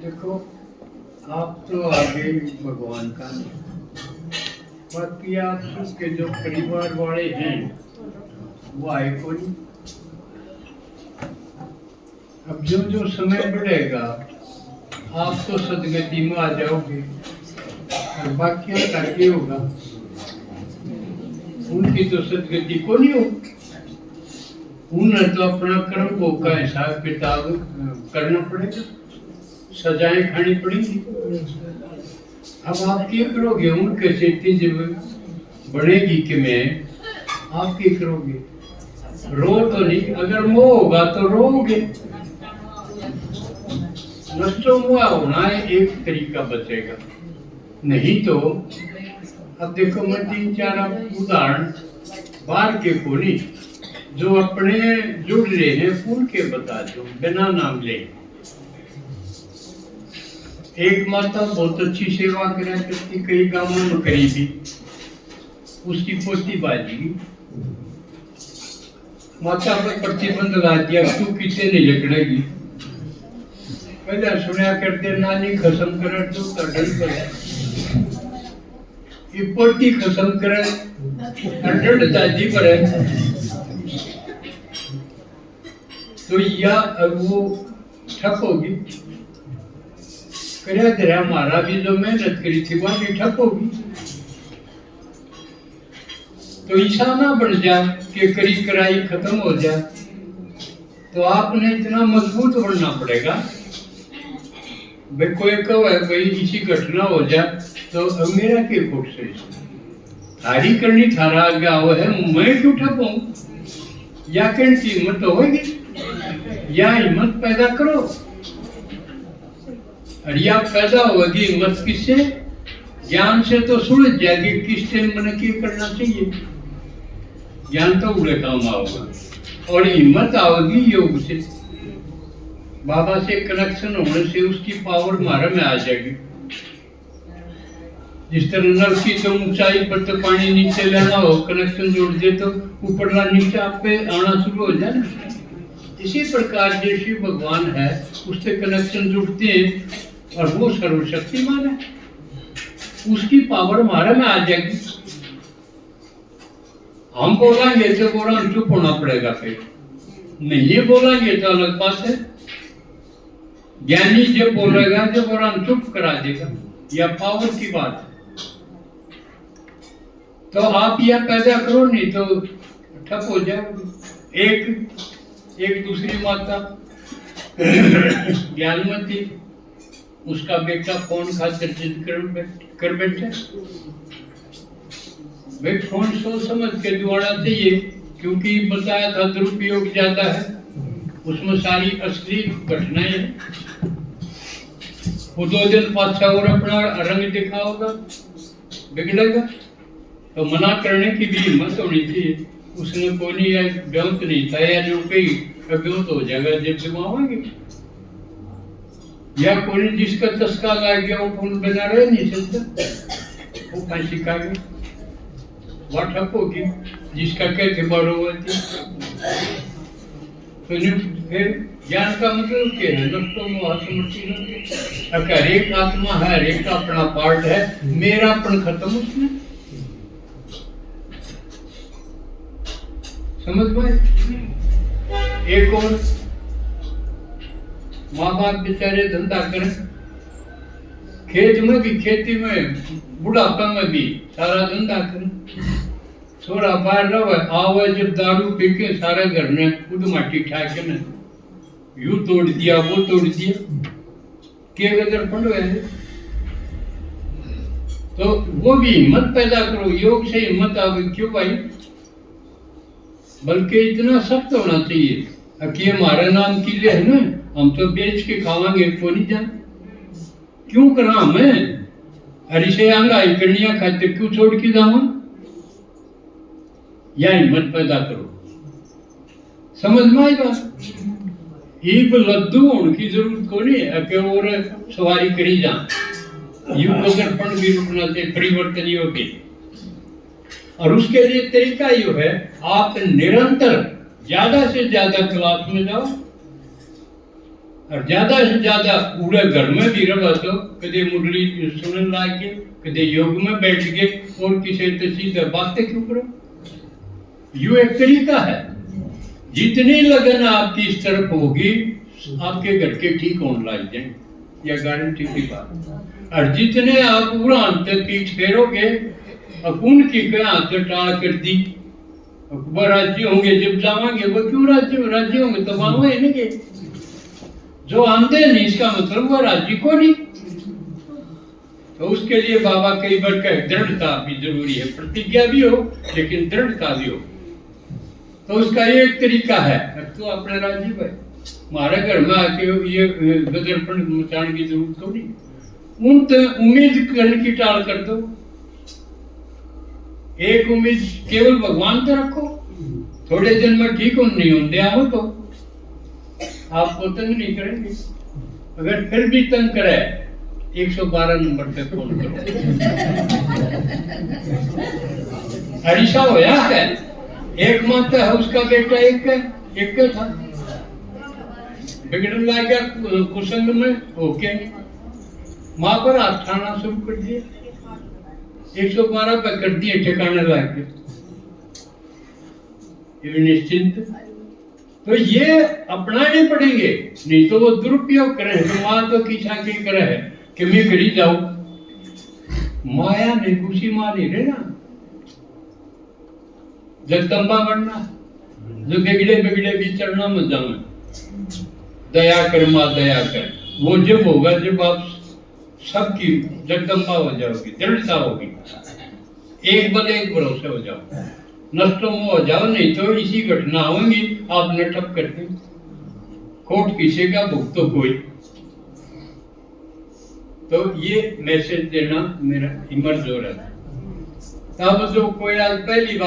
देखो, आप तो आगे भगवान का, बाकी आप सबके जो परिवार वाले हैं वो आए को नहीं। अब जो जो समय बढ़ेगा आप तो सदगति में आ जाओगे और बाकी का क्या होगा? उनकी तो सदगति को नहीं हो। उन्हें तो अपना कर्मों का हिसाब किताब करना पड़ेगा, सजाएं खानी पड़ेगी। अब आप क्या करोगे? उनके से जब बढ़ेगी कि मैं आप क्या करोगे? रो तो नहीं, अगर मोह होगा तो रोगे। नष्टो मोह होना है एक तरीका बचेगा, नहीं तो अब देखो मैं 3-4 उदाहरण बाहर के को नहीं, जो अपने जुड़ रहे हैं फूल के बता दो बिना नाम ले। एक माता बहुत अच्छी सेवा करा करती, कई गांवों में करीबी, उसकी पोती बाजी माता पर प्रतिबंध लगा दिया, तू किसे नहीं लगनेगी। पहले सुना करते नानी खसम कर तो तड़न पर ये पोती खसम करे अंडर दादी पर है तो या अब वो ठप होगी। करे तेरा हमारा भी जो मेहनत करी थी वो भी ठप होगी। तो ऐसा ना बढ़ जाए कि करी कराई खत्म हो जाए, तो आपने इतना मजबूत बनना पड़ेगा। भाई कोई कहो है भाई इसी घटना हो जाए तो अब मेरा क्या खोट से थारी करनी थारा आगे आओ है, मैं क्यों ठपूं? या कहने की हिम्मत तो होगी, या हिम्मत पैदा करो। और या पैदा होगी हिम्मत किससे? ज्ञान से तो सुलझ जाएगी किस टाइम मैंने क्या करना चाहिए। ज्ञान तो उड़े काम आओगा और हिम्मत आओगी योग से, बाबा से कनेक्शन होने से उसकी पावर हमारे में आ जाएगी। जिस तरह नल की तो ऊंचाई पर तो पानी नीचे लेना हो, कनेक्शन जोड़ दे तो ऊपरला नीचे आप पे आना शुरू हो जाए ना। इसी प्रकार जैसे भगवान है उससे कनेक्शन जुड़ते हैं और वो सर्वशक्तिमान है, उसकी पावर हमारे में आ जाएगी। हम बोलेंगे तो बोला चुप होना पड़ेगा, फिर नहीं बोलेंगे तो अलग बात है। ज्ञानी जो बोलेगा जो बोला चुप करा देगा, यह पावर की बात है। तो आप यह पैदा करो, नहीं तो ठप हो जाओगे। एक दूसरी माता ज्ञानमती, उसका बेटा फोन खातिर जिद कर बैठे। भाई फोन सोच समझ के दिवाना चाहिए, क्योंकि बताया था दुरुपयोग ज्यादा है, उसमें सारी असली घटनाएं हैं। वो 2 दिन पाछा और अपना रंग दिखाओगा, बिगड़ेगा। तो मना करने की भी हिम्मत होनी चाहिए। उसने कोई नहीं ब्योत नहीं था या जो कही ब्योत हो जाएगा जब दिमाओगे, या कोई जिसका चस्का लग गया वो फोन बिना रह नहीं सकता, वो फांसी खाएगा। वह ठप होगी जिसका कहते बड़ो होती। तो फिर ज्ञान का मतलब क्या है? दोस्तों हर एक आत्मा है, हर एक का अपना पार्ट है, मेरापन खत्म उसमें। समझ पाए? एक और माँ बाप बेचारे धंधा करें, खेत में भी, खेती में, बुढ़ापा में भी सारा धंधा करें। छोरा बाहर रहे आवे जब दारू पी के सारे घर ने खुद माटी ठाके ने यू तोड़ दिया वो तोड़ दिया, के गदर फंड है। तो वो भी हिम्मत पैदा करो, योग से हिम्मत आवे। क्यों भाई? बल्कि इतना सख्त होना चाहिए कि हमारा नाम के लिए है ना, हम तो बेच के खावांगे को नहीं जान। क्यों करा मैं हरिशे आंगाई करनिया खाते क्यों छोड़ के जाऊं? या हिम्मत पैदा करो। समझ में आई बात? एक लद्दू होने की जरूरत को नहीं है कि और सवारी करी जा। युग दर्पण भी रुकना चाहिए, परिवर्तन योग्य। और उसके लिए तरीका यो है, आप निरंतर ज्यादा से ज्यादा क्लास में जाओ, और ज्यादा से ज्यादा पूरे घर में भी रहा तो कदे मुरली सुनने लाग के, कदे योग में बैठ गए और किसी से सीधे बातें क्यों करो। यू एक तरीका है। जितनी लगन आपकी इस तरफ होगी आपके घर के ठीक होने लग जाए, यह गारंटी की बात। और जितने आप पूरा अंत पीछ फेरोगे अपुन की हाथ टाल कर दी, अकबर राज्य होंगे जब जावांगे, वो क्यों राज्य होंगे तो वहां है नहीं, जो आंदे नहीं इसका मतलब वो राज्य को नहीं। तो उसके लिए बाबा कई बार कहे दृढ़ता भी जरूरी है, प्रतिज्ञा भी हो लेकिन दृढ़ता भी हो। तो उसका ये एक तरीका है। तो अपने राज्य भाई हमारे घर में आके ये गदरपन मचाने की जरूरत तो नहीं। उम्मीद करने की टाल कर दो। एक उम्मीद केवल भगवान पे रखो, थोड़े दिन में ठीक हो नहीं होते आओ तो आपको तंग नहीं करेंगे। अगर फिर भी तंग करे 112 नंबर पे फोन करो। ऐसा होया है, एक माता है उसका बेटा एक था, बिगड़ने लग गया कुसंग में होके माँ पर हाथ उठाना शुरू कर दिया, 112 पे कर दिए ठिकाने लग गए निश्चिंत। तो ये अपनाने पड़ेंगे, नहीं तो वो दुरुपयोग करे। तो माँ तो किसा की करे है कि मैं करी जाऊं, माया नहीं खुशी माँ नहीं रहना, जगदम्बा बनना, जो बिगड़े विचरना मत जाना। दया कर माँ दया कर, वो जब होगा जब आप सबकी जगदम्बा हो जाओगी, दृढ़ता होगी, एक बल एक भरोसे हो जाओ, नष्टों में हो जाओ। नहीं तो इसी घटना होंगी आपने ठप करके खोट किसी का भुगतो कोई। तो ये मैसेज देना मेरा इमर्ज हो रहा है। तब जो कोई आज पहली बार